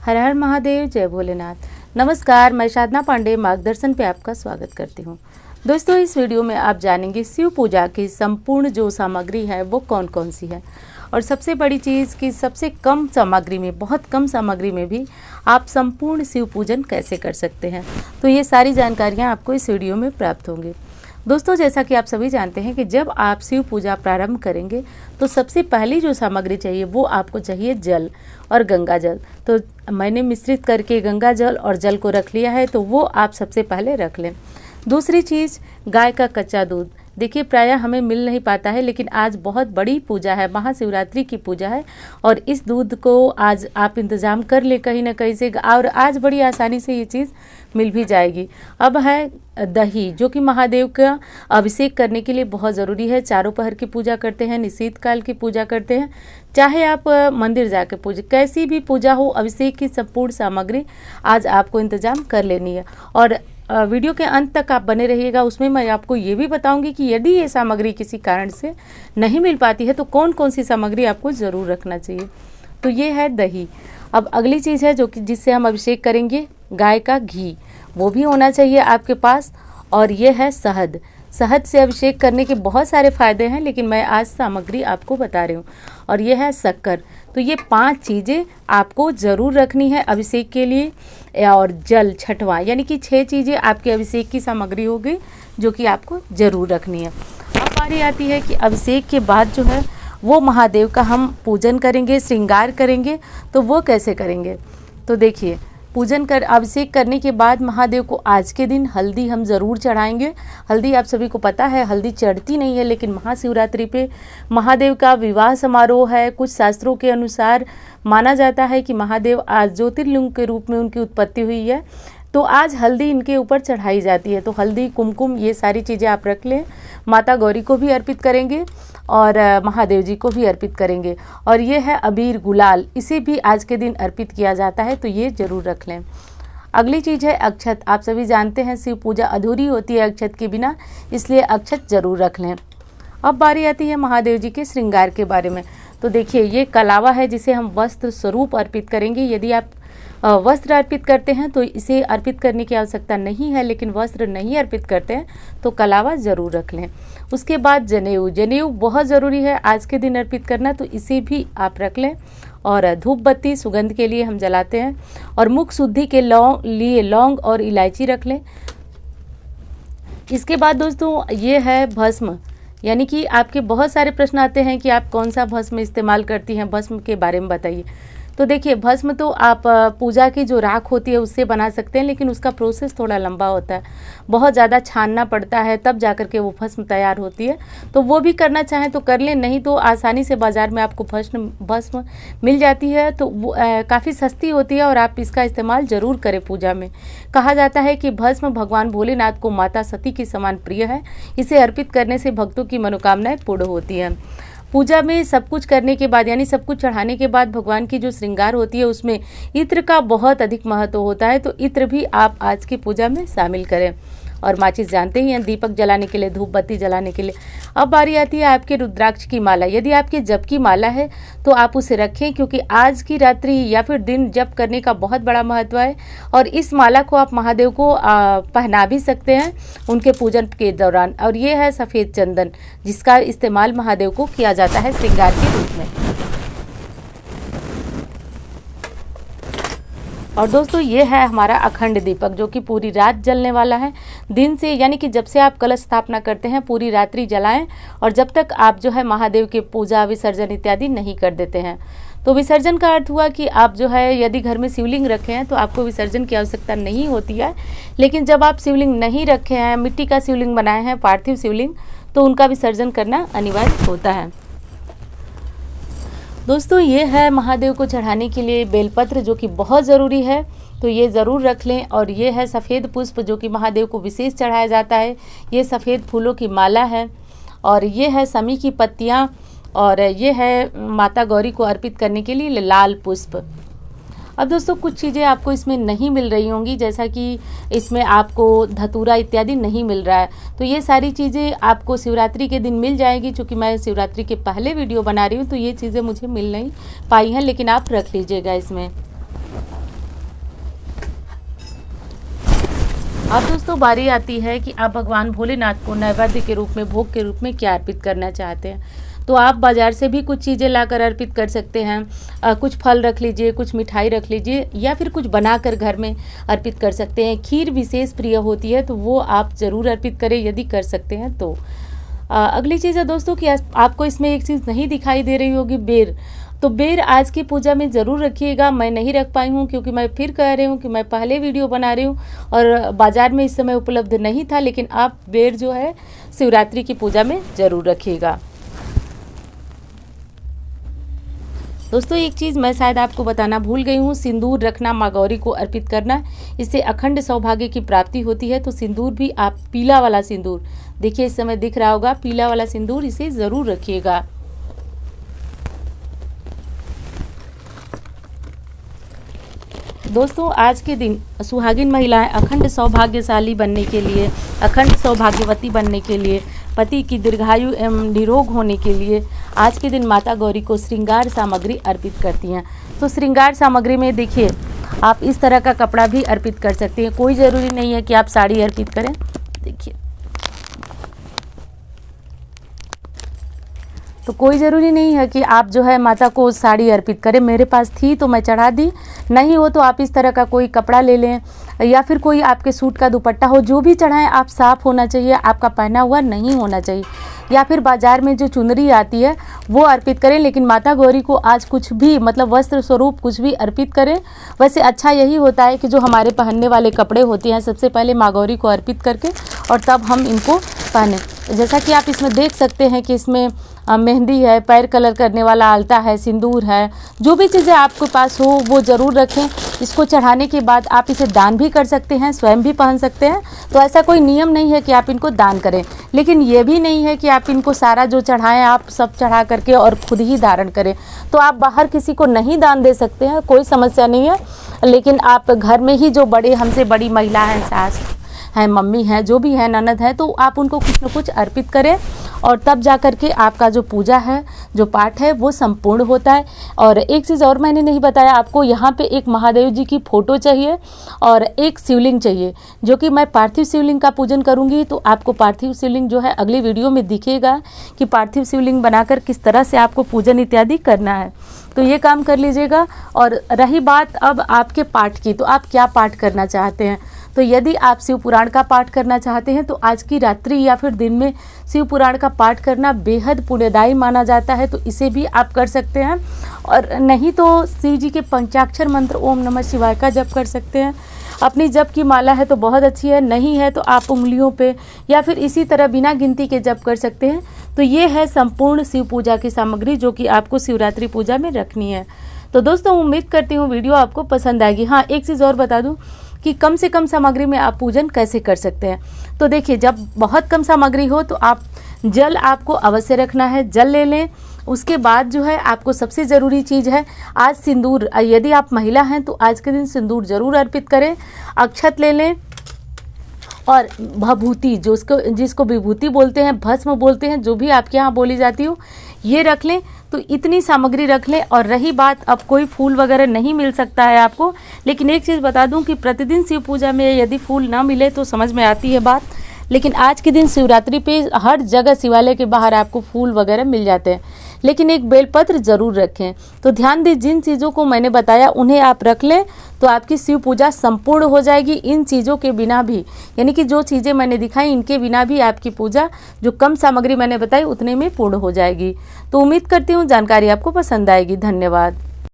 हर हर महादेव, जय भोलेनाथ। नमस्कार, मैं साधना पांडे मार्गदर्शन पे आपका स्वागत करती हूँ। दोस्तों, इस वीडियो में आप जानेंगे शिव पूजा की संपूर्ण जो सामग्री है वो कौन कौन सी है, और सबसे बड़ी चीज़ कि सबसे कम सामग्री में, बहुत कम सामग्री में भी आप संपूर्ण शिव पूजन कैसे कर सकते हैं। तो ये सारी जानकारियाँ आपको इस वीडियो में प्राप्त होंगी। दोस्तों, जैसा कि आप सभी जानते हैं कि जब आप शिव पूजा प्रारंभ करेंगे तो सबसे पहली जो सामग्री चाहिए वो आपको चाहिए जल और गंगा जल। तो मैंने मिश्रित करके गंगा जल और जल को रख लिया है, तो वो आप सबसे पहले रख लें। दूसरी चीज़, गाय का कच्चा दूध। देखिए, प्रायः हमें मिल नहीं पाता है, लेकिन आज बहुत बड़ी पूजा है, महाशिवरात्रि की पूजा है, और इस दूध को आज आप इंतज़ाम कर ले कहीं ना कहीं से, और आज बड़ी आसानी से ये चीज़ मिल भी जाएगी। अब है दही, जो कि महादेव का अभिषेक करने के लिए बहुत ज़रूरी है। चारों पहर की पूजा करते हैं, निशीत काल की पूजा करते हैं, चाहे आप मंदिर जाकर पूजा, कैसी भी पूजा हो, अभिषेक की संपूर्ण सामग्री आज आपको इंतज़ाम कर लेनी है। और वीडियो के अंत तक आप बने रहिएगा, उसमें मैं आपको ये भी बताऊंगी कि यदि ये सामग्री किसी कारण से नहीं मिल पाती है तो कौन कौन सी सामग्री आपको ज़रूर रखना चाहिए। तो ये है दही। अब अगली चीज़ है जो कि जिससे हम अभिषेक करेंगे, गाय का घी, वो भी होना चाहिए आपके पास। और ये है शहद। शहद से अभिषेक करने के बहुत सारे फ़ायदे हैं, लेकिन मैं आज सामग्री आपको बता रही हूँ। और ये है शक्कर। तो ये 5 चीज़ें आपको ज़रूर रखनी है अभिषेक के लिए। और जल छठवां, यानी कि 6 चीज़ें आपके अभिषेक की सामग्री होगी जो कि आपको ज़रूर रखनी है। अब बारी आती है कि अभिषेक के बाद जो है वो महादेव का हम पूजन करेंगे, श्रृंगार करेंगे। तो वो कैसे करेंगे? तो देखिए, अभिषेक करने के बाद महादेव को आज के दिन हल्दी हम ज़रूर चढ़ाएंगे। हल्दी आप सभी को पता है, हल्दी चढ़ती नहीं है, लेकिन महाशिवरात्रि पे महादेव का विवाह समारोह है। कुछ शास्त्रों के अनुसार माना जाता है कि महादेव आज ज्योतिर्लिंग के रूप में उनकी उत्पत्ति हुई है, तो आज हल्दी इनके ऊपर चढ़ाई जाती है। तो हल्दी, कुमकुम, ये सारी चीज़ें आप रख लें। माता गौरी को भी अर्पित करेंगे और महादेव जी को भी अर्पित करेंगे। और ये है अबीर, गुलाल, इसे भी आज के दिन अर्पित किया जाता है, तो ये ज़रूर रख लें। अगली चीज़ है अक्षत। आप सभी जानते हैं शिव पूजा अधूरी होती है अक्षत के बिना, इसलिए अक्षत ज़रूर रख लें। अब बारी आती है महादेव जी के श्रृंगार के बारे में। तो देखिए, ये कलावा है जिसे हम वस्त्र स्वरूप अर्पित करेंगे। यदि आप वस्त्र अर्पित करते हैं तो इसे अर्पित करने की आवश्यकता नहीं है, लेकिन वस्त्र नहीं अर्पित करते हैं तो कलावा ज़रूर रख लें। उसके बाद जनेऊ। जनेऊ बहुत ज़रूरी है आज के दिन अर्पित करना, तो इसे भी आप रख लें। और धूप बत्ती सुगंध के लिए हम जलाते हैं। और मुख शुद्धि के लिए लौंग और इलायची रख लें। इसके बाद दोस्तों, ये है भस्म। यानी कि आपके बहुत सारे प्रश्न आते हैं कि आप कौन सा भस्म इस्तेमाल करती हैं, भस्म के बारे में बताइए। तो देखिए, भस्म तो आप पूजा की जो राख होती है उससे बना सकते हैं, लेकिन उसका प्रोसेस थोड़ा लंबा होता है, बहुत ज़्यादा छानना पड़ता है, तब जाकर के वो भस्म तैयार होती है। तो वो भी करना चाहें तो कर लें, नहीं तो आसानी से बाज़ार में आपको भस्म मिल जाती है, तो वो काफ़ी सस्ती होती है और आप इसका इस्तेमाल ज़रूर करें पूजा में। कहा जाता है कि भस्म भगवान भोलेनाथ को माता सती के समान प्रिय है। इसे अर्पित करने से भक्तों की मनोकामनाएं पूर्ण होती हैं। पूजा में सब कुछ करने के बाद, यानी सब कुछ चढ़ाने के बाद भगवान की जो श्रृंगार होती है उसमें इत्र का बहुत अधिक महत्व होता है, तो इत्र भी आप आज की पूजा में शामिल करें। और माचिस जानते ही हैं, दीपक जलाने के लिए, धूप बत्ती जलाने के लिए। अब बारी आती है आपके रुद्राक्ष की माला। यदि आपके जप की माला है तो आप उसे रखें, क्योंकि आज की रात्रि या फिर दिन जप करने का बहुत बड़ा महत्व है। और इस माला को आप महादेव को पहना भी सकते हैं उनके पूजन के दौरान। और ये है सफ़ेद चंदन, जिसका इस्तेमाल महादेव को किया जाता है श्रृंगार के रूप में। और दोस्तों, ये है हमारा अखंड दीपक, जो कि पूरी रात जलने वाला है। दिन से, यानी कि जब से आप कलश स्थापना करते हैं, पूरी रात्रि जलाएं, और जब तक आप जो है महादेव की पूजा विसर्जन इत्यादि नहीं कर देते हैं। तो विसर्जन का अर्थ हुआ कि आप जो है, यदि घर में शिवलिंग रखे हैं तो आपको विसर्जन की आवश्यकता नहीं होती है, लेकिन जब आप शिवलिंग नहीं रखे हैं, मिट्टी का शिवलिंग बनाए हैं, पार्थिव शिवलिंग, तो उनका विसर्जन करना अनिवार्य होता है। दोस्तों, ये है महादेव को चढ़ाने के लिए बेलपत्र, जो कि बहुत ज़रूरी है, तो ये ज़रूर रख लें। और ये है सफ़ेद पुष्प, जो कि महादेव को विशेष चढ़ाया जाता है। ये सफ़ेद फूलों की माला है। और ये है समी की पत्तियाँ। और ये है माता गौरी को अर्पित करने के लिए लाल पुष्प। अब दोस्तों, कुछ चीज़ें आपको इसमें नहीं मिल रही होंगी, जैसा कि इसमें आपको धतूरा इत्यादि नहीं मिल रहा है, तो ये सारी चीज़ें आपको शिवरात्रि के दिन मिल जाएगी। चूँकि मैं शिवरात्रि के पहले वीडियो बना रही हूँ, तो ये चीज़ें मुझे मिल नहीं पाई हैं, लेकिन आप रख लीजिएगा इसमें। अब दोस्तों बारी आती है कि आप भगवान भोलेनाथ को नैवेद्य के रूप में, भोग के रूप में क्या अर्पित करना चाहते हैं। तो आप बाज़ार से भी कुछ चीज़ें लाकर अर्पित कर सकते हैं। कुछ फल रख लीजिए, कुछ मिठाई रख लीजिए, या फिर कुछ बनाकर घर में अर्पित कर सकते हैं। खीर विशेष प्रिय होती है तो वो आप ज़रूर अर्पित करें यदि कर सकते हैं तो। अगली चीज़ है दोस्तों कि आपको इसमें एक चीज़ नहीं दिखाई दे रही होगी, बेर। तो बेर आज की पूजा में ज़रूर रखिएगा। मैं नहीं रख पाई हूँ क्योंकि मैं फिर कह रही हूँ कि मैं पहले वीडियो बना रही हूँ और बाज़ार में इस समय उपलब्ध नहीं था, लेकिन आप बेर जो है शिवरात्रि की पूजा में ज़रूर रखिएगा। दोस्तों एक चीज़ मैं शायद आपको बताना भूल गई हूँ, सिंदूर रखना, माँ गौरी को अर्पित करना, इससे अखंड सौभाग्य की प्राप्ति होती है। तो सिंदूर भी आप पीला वाला सिंदूर, देखिए इस समय दिख रहा होगा पीला वाला सिंदूर, इसे ज़रूर रखिएगा। दोस्तों आज के दिन सुहागिन महिलाएं अखंड सौभाग्यशाली बनने के लिए, अखंड सौभाग्यवती बनने के लिए, पति की दीर्घायु एवं निरोग होने के लिए आज के दिन माता गौरी को श्रृंगार सामग्री अर्पित करती हैं। तो श्रृंगार सामग्री में देखिए आप इस तरह का कपड़ा भी अर्पित कर सकते हैं। कोई ज़रूरी नहीं है कि आप साड़ी अर्पित करें। देखिए तो कोई ज़रूरी नहीं है कि आप जो है माता को साड़ी अर्पित करें। मेरे पास थी तो मैं चढ़ा दी, नहीं हो तो आप इस तरह का कोई कपड़ा ले लें, या फिर कोई आपके सूट का दुपट्टा हो, जो भी चढ़ाएं आप साफ़ होना चाहिए, आपका पहना हुआ नहीं होना चाहिए। या फिर बाज़ार में जो चुनरी आती है वो अर्पित करें, लेकिन माता गौरी को आज कुछ भी मतलब वस्त्र स्वरूप कुछ भी अर्पित करें। वैसे अच्छा यही होता है कि जो हमारे पहनने वाले कपड़े होते हैं सबसे पहले माँ गौरी को अर्पित करके और तब हम इनको पहने। जैसा कि आप इसमें देख सकते हैं कि इसमें मेहंदी है, पैर कलर करने वाला आलता है, सिंदूर है, जो भी चीज़ें आपके पास हो वो ज़रूर रखें। इसको चढ़ाने के बाद आप इसे दान भी कर सकते हैं, स्वयं भी पहन सकते हैं। तो ऐसा कोई नियम नहीं है कि आप इनको दान करें, लेकिन ये भी नहीं है कि आप इनको सारा जो चढ़ाएं आप सब चढ़ा करके और खुद ही धारण करें। तो आप बाहर किसी को नहीं दान दे सकते हैं, कोई समस्या नहीं है, लेकिन आप घर में ही जो बड़े हमसे बड़ी महिला हैं, सास हैं, मम्मी हैं, जो भी हैं, ननद हैं, तो आप उनको कुछ न कुछ अर्पित करें और तब जा कर के आपका जो पूजा है, जो पाठ है वो संपूर्ण होता है। और एक चीज़ और मैंने नहीं बताया आपको, यहाँ पे एक महादेव जी की फ़ोटो चाहिए और एक शिवलिंग चाहिए, जो कि मैं पार्थिव शिवलिंग का पूजन करूँगी। तो आपको पार्थिव शिवलिंग जो है अगली वीडियो में दिखेगा कि पार्थिव शिवलिंग बनाकर किस तरह से आपको पूजन इत्यादि करना है। तो ये काम कर लीजिएगा। और रही बात अब आपके पाठ की, तो आप क्या पाठ करना चाहते हैं। तो यदि आप शिव पुराण का पाठ करना चाहते हैं तो आज की रात्रि या फिर दिन में शिव पुराण का पाठ करना बेहद पुण्यदायी माना जाता है, तो इसे भी आप कर सकते हैं। और नहीं तो शिव जी के पंचाक्षर मंत्र ओम नमः शिवाय का जप कर सकते हैं। अपनी जप की माला है तो बहुत अच्छी है, नहीं है तो आप उंगलियों पे या फिर इसी तरह बिना गिनती के जप कर सकते हैं। तो ये है संपूर्ण शिव पूजा की सामग्री जो कि आपको शिवरात्रि पूजा में रखनी है। तो दोस्तों उम्मीद करती हूँ वीडियो आपको पसंद आएगी। हाँ एक चीज़ और बता दूँ कि कम से कम सामग्री में आप पूजन कैसे कर सकते हैं। तो देखिए जब बहुत कम सामग्री हो तो आप जल आपको अवश्य रखना है, जल ले लें। उसके बाद जो है आपको सबसे ज़रूरी चीज़ है आज सिंदूर, यदि आप महिला हैं तो आज के दिन सिंदूर ज़रूर अर्पित करें। अक्षत ले लें और भभूति, जिसको विभूति बोलते हैं, भस्म बोलते हैं, जो भी आपके यहाँ बोली जाती हो, ये रख लें। तो इतनी सामग्री रख लें। और रही बात अब कोई फूल वगैरह नहीं मिल सकता है आपको, लेकिन एक चीज़ बता दूं कि प्रतिदिन शिव पूजा में यदि फूल ना मिले तो समझ में आती है बात, लेकिन आज के दिन शिवरात्रि पे हर जगह शिवालय के बाहर आपको फूल वगैरह मिल जाते हैं, लेकिन एक बेलपत्र ज़रूर रखें। तो ध्यान दें जिन चीज़ों को मैंने बताया उन्हें आप रख लें तो आपकी शिव पूजा संपूर्ण हो जाएगी। इन चीज़ों के बिना भी, यानी कि जो चीज़ें मैंने दिखाई इनके बिना भी आपकी पूजा जो कम सामग्री मैंने बताई उतने में पूर्ण हो जाएगी। तो उम्मीद करती हूँ जानकारी आपको पसंद आएगी। धन्यवाद।